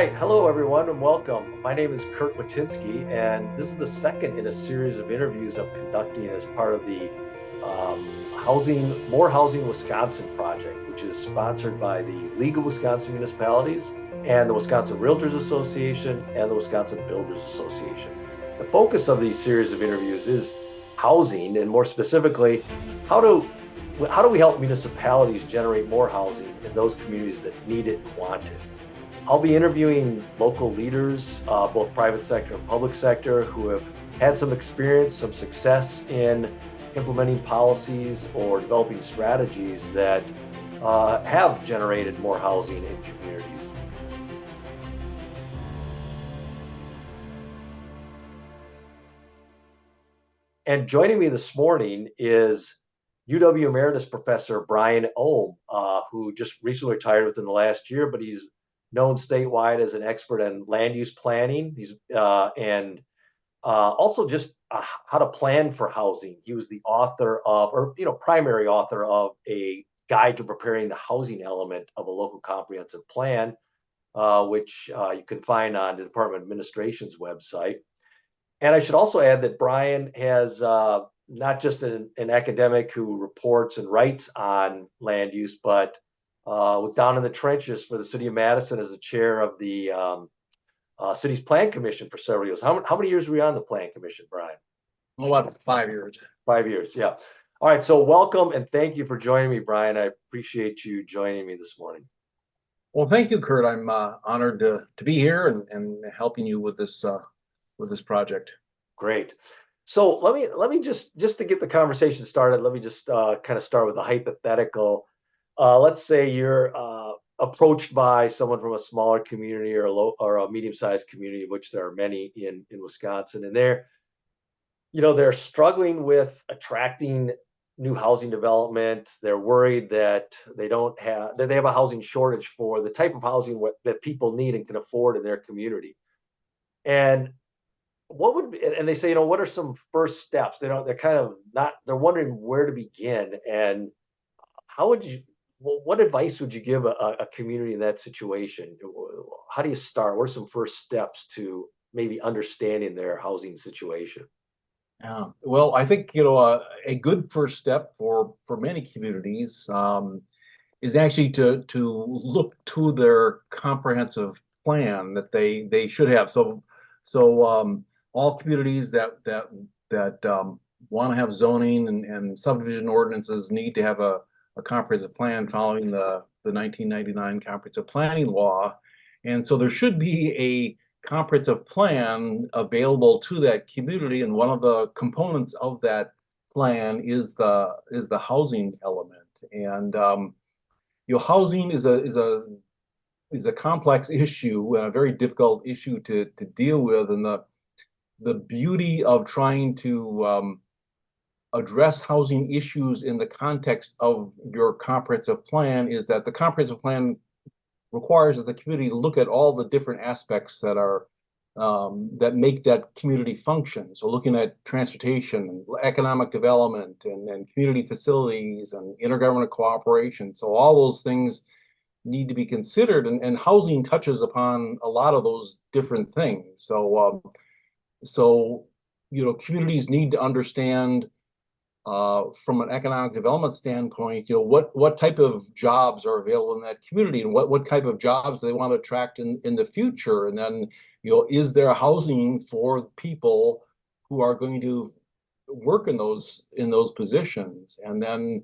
right, hello everyone and welcome. My name is Curt Witynski, and this is the second in a series of interviews I'm conducting as part of the More Housing Wisconsin project, which is sponsored by the League of Wisconsin Municipalities and the Wisconsin Realtors Association and the Wisconsin Builders Association. The focus of these series of interviews is housing, and more specifically, how do we help municipalities generate more housing in those communities that need it and want it? I'll be interviewing local leaders, both private sector and public sector, who have had some experience, some success in implementing policies or developing strategies that have generated more housing in communities. And joining me this morning is UW Emeritus Professor Brian Ohm, who just recently retired within the last year, but he's known statewide as an expert in land use planning. He's and also just how to plan for housing. He was the author of, or primary author of a guide to preparing the housing element of a local comprehensive plan, which you can find on the Department of Administration's website. And I should also add that Brian has not just an academic who reports and writes on land use, but down in the trenches for the city of Madison as the chair of the city's plan commission for several years. How many years were you on the plan commission, Brian? About 5 years. 5 years, yeah. All right, so welcome and thank you for joining me, Brian. I appreciate you joining me this morning. Well, thank you, Curt. I'm honored to be here and helping you with this project. Great. So let me just to get the conversation started, let me just kind of start with a hypothetical. Let's say you're approached by someone from a smaller community or a medium-sized community, of which there are many in Wisconsin, and they're struggling with attracting new housing development. They're worried that they have a housing shortage for the type of housing that people need and can afford in their community. And they say, what are some first steps? They're kind of not, they're wondering where to begin. And what advice would you give a community in that situation? How do you start? What are some first steps to maybe understanding their housing situation? Well, I think a good first step for many communities is actually to look to their comprehensive plan that they should have. So all communities that want to have zoning and subdivision ordinances need to have a comprehensive plan following the 1999 comprehensive planning law. And so there should be a comprehensive plan available to that community, and one of the components of that plan is the housing element. And housing is a complex issue and a very difficult issue to deal with. And the beauty of trying to address housing issues in the context of your comprehensive plan is that the comprehensive plan requires that the community look at all the different aspects that make that community function. So looking at transportation, economic development, and community facilities and intergovernmental cooperation. So all those things need to be considered, and housing touches upon a lot of those different things. So communities need to understand from an economic development standpoint, what type of jobs are available in that community, and what type of jobs do they want to attract in the future, and then is there housing for people who are going to work in those positions, and then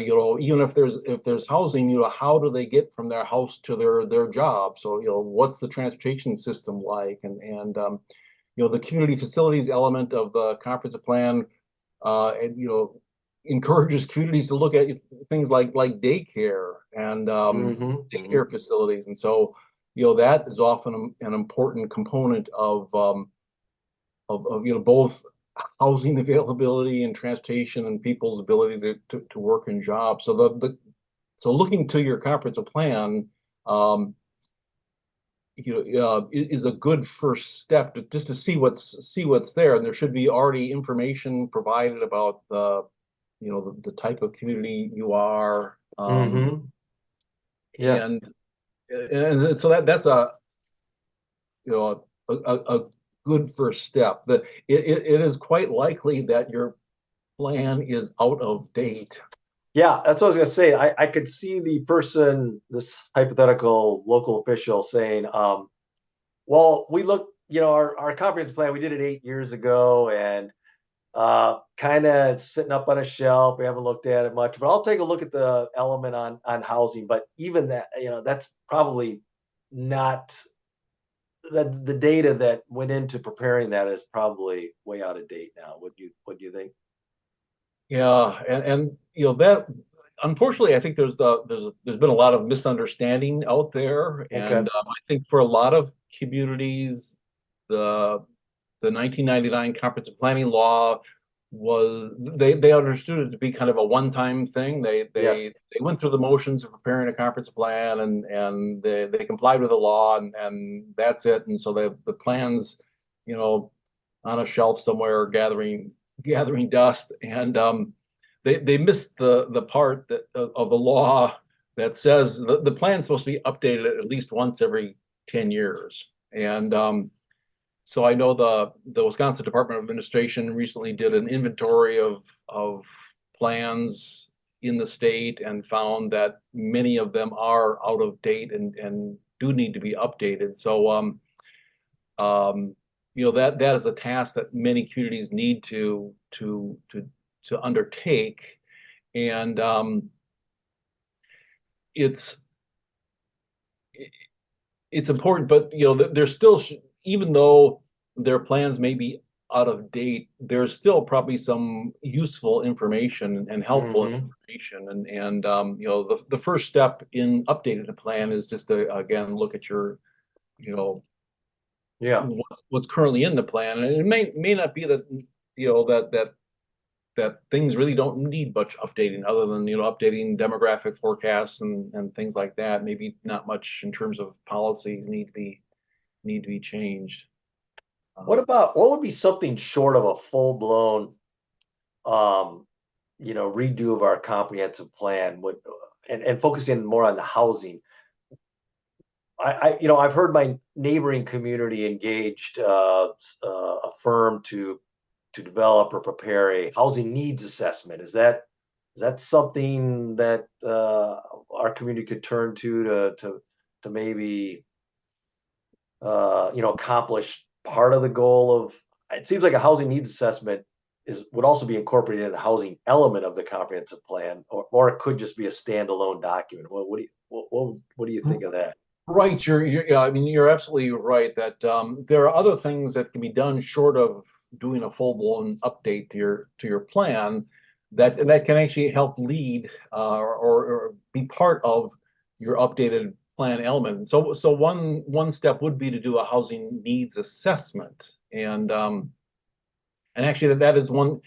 even if there's housing, how do they get from their house to their job? So what's the transportation system like, and the community facilities element of the comprehensive plan. And encourages communities to look at things like daycare and daycare facilities, and so that is often an important component of both housing availability and transportation and people's ability to work in jobs. So so looking to your comprehensive plan is a good first step just to see what's there, and there should be already information provided about the type of community you are, Yeah. and so that's a good first step. That it is quite likely that your plan is out of date. Yeah, that's what I was gonna say. I could see the person, this hypothetical local official saying, well, we look, our comprehensive plan, we did it 8 years ago and kind of sitting up on a shelf. We haven't looked at it much, but I'll take a look at the element on housing. But even that, that's probably not the data that went into preparing that is probably way out of date now. What do you think? Yeah, and that unfortunately, I think there's been a lot of misunderstanding out there, Okay. and I think for a lot of communities, the the 1999 comprehensive planning law was they understood it to be kind of a one-time thing. Yes. They went through the motions of preparing a comprehensive plan, and they complied with the law, and that's it. And so the plans, you know, on a shelf somewhere gathering dust, and they missed the part of the law that says the plan's supposed to be updated at least once every 10 years. And so I know the Wisconsin Department of Administration recently did an inventory of plans in the state and found that many of them are out of date and do need to be updated. So um, that is a task that many communities need to undertake, and it's it's important, but there's still, even though their plans may be out of date, there's still probably some useful information and helpful Hmm. information. And the first step in updating the plan is just to again look at your, you know, Yeah. what's currently in the plan. And it may not be that, that things really don't need much updating other than, updating demographic forecasts and things like that. Maybe not much in terms of policies need to be changed. Um, What would be something short of a full blown um, redo of our comprehensive plan would and focusing more on the housing. I've heard my neighboring community engaged a firm to develop or prepare a housing needs assessment. Is that something that our community could turn to maybe accomplish part of the goal of? It seems like a housing needs assessment would also be incorporated in the housing element of the comprehensive plan, or it could just be a standalone document. What do you think of that? right, yeah, I mean, you're absolutely right that there are other things that can be done short of doing a full-blown update to your plan that can actually help lead or be part of your updated plan element. So one step would be to do a housing needs assessment, and actually that is one,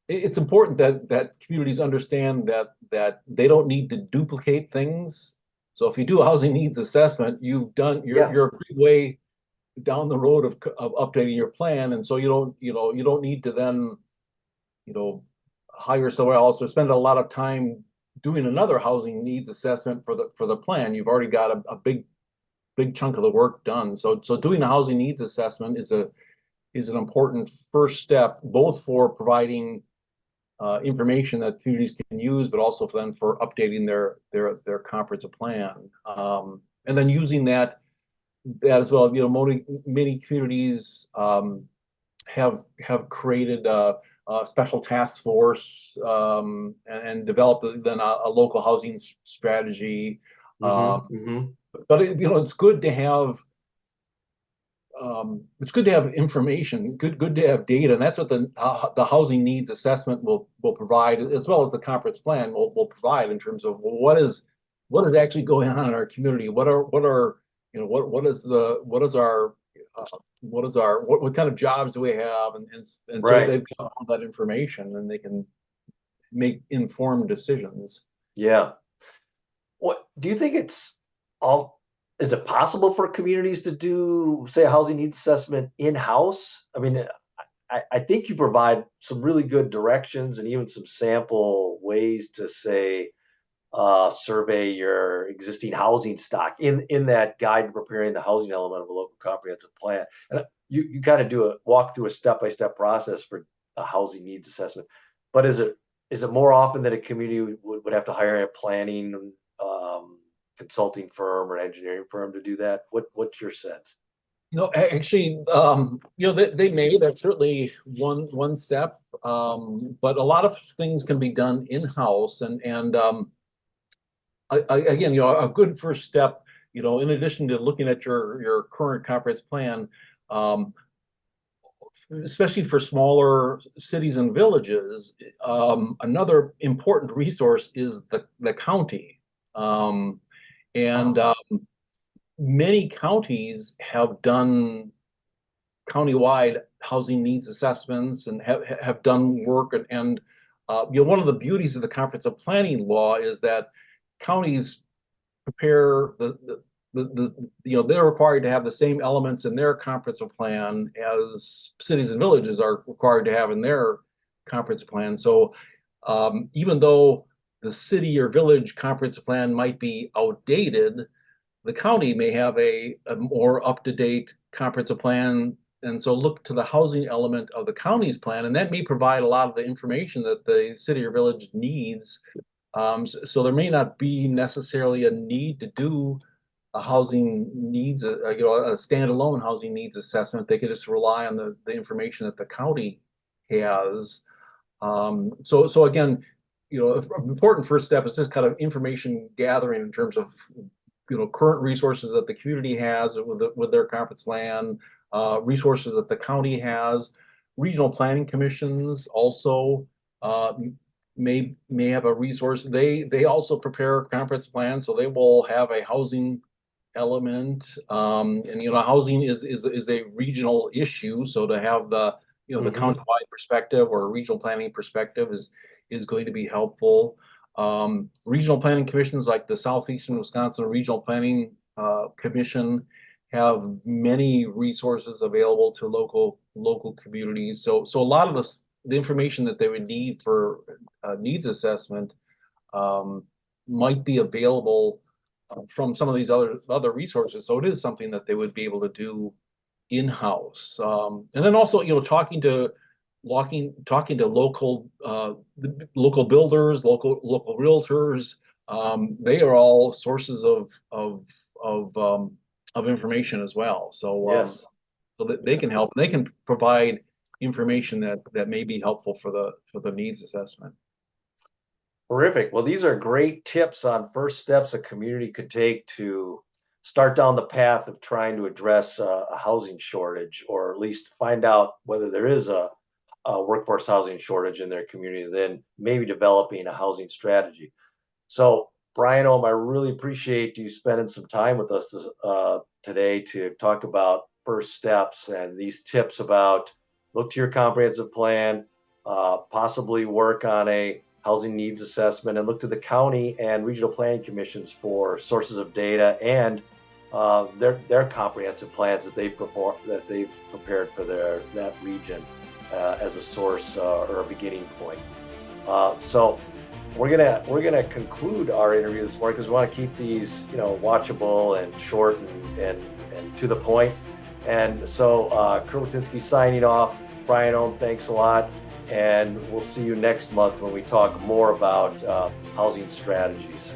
it's important that communities understand that they don't need to duplicate things. So if you do a housing needs assessment, Yeah. you're a great way down the road of updating your plan, and so you don't need to then you know hire somewhere else or spend a lot of time doing another housing needs assessment for the plan. You've already got a big chunk of the work done. So doing a housing needs assessment is an important first step, both for providing information that communities can use, but also for them for updating their comprehensive plan, and then using that as well. Many communities have created a special task force, and developed then a local housing strategy. Hmm. Um, Hmm. but it's good to have information, good to have data, and that's what the housing needs assessment will provide, as well as the comprehensive plan will provide in terms of, well, what is actually going on in our community. What is our what kind of jobs do we have, and so Right. they've got all that information and they can make informed decisions. Yeah. What do you think um is it possible for communities to do, say, a housing needs assessment in-house? I mean, I think you provide some really good directions and even some sample ways to say, survey your existing housing stock in that guide to preparing the housing element of a local comprehensive plan. And you kind of do a walk through a step-by-step process for a housing needs assessment. But is it more often that a community would have to hire a planning consulting firm or engineering firm to do that? What's your sense? No, actually, they may, that's certainly one step. But a lot of things can be done in-house again, a good first step, in addition to looking at your current comprehensive plan, um, especially for smaller cities and villages, another important resource is the county. Um, and Many counties have done countywide housing needs assessments and have done work and one of the beauties of the comprehensive planning law is that counties prepare they're required to have the same elements in their comprehensive plan as cities and villages are required to have in their comprehensive plan. So even though the city or village comprehensive plan might be outdated, the county may have a more up-to-date comprehensive plan. And so look to the housing element of the county's plan, and that may provide a lot of the information that the city or village needs. So there may not be necessarily a need to do a housing needs, a standalone housing needs assessment. They could just rely on the information that the county has. So again, an important first step is just kind of information gathering in terms of current resources that the community has with their comprehensive plan, resources that the county has. Regional planning commissions also may have a resource. They also prepare comprehensive plans, so they will have a housing element. And housing is a regional issue, so to have the the countywide perspective or a regional planning perspective is going to be helpful. Regional planning commissions like the Southeastern Wisconsin Regional Planning Commission have many resources available to local communities. So a lot of the information that they would need for needs assessment might be available from some of these other resources. So it is something that they would be able to do in-house. And then also, talking to local local builders, local realtors. They are all sources of information as well. So Yes. so that they can help. They can provide information that may be helpful for the needs assessment. Terrific. Well, these are great tips on first steps a community could take to start down the path of trying to address a housing shortage, or at least find out whether there is a workforce housing shortage in their community, then maybe developing a housing strategy. So, Brian Ohm, I really appreciate you spending some time with us today to talk about first steps and these tips about look to your comprehensive plan, possibly work on a housing needs assessment, and look to the county and regional planning commissions for sources of data and their comprehensive plans that they've prepared for that region as a source or a beginning point. So we're gonna conclude our interview this morning because we want to keep these watchable and short and to the point. And so Curt Witynski signing off. Brian Ohm, thanks a lot. And we'll see you next month when we talk more about housing strategies.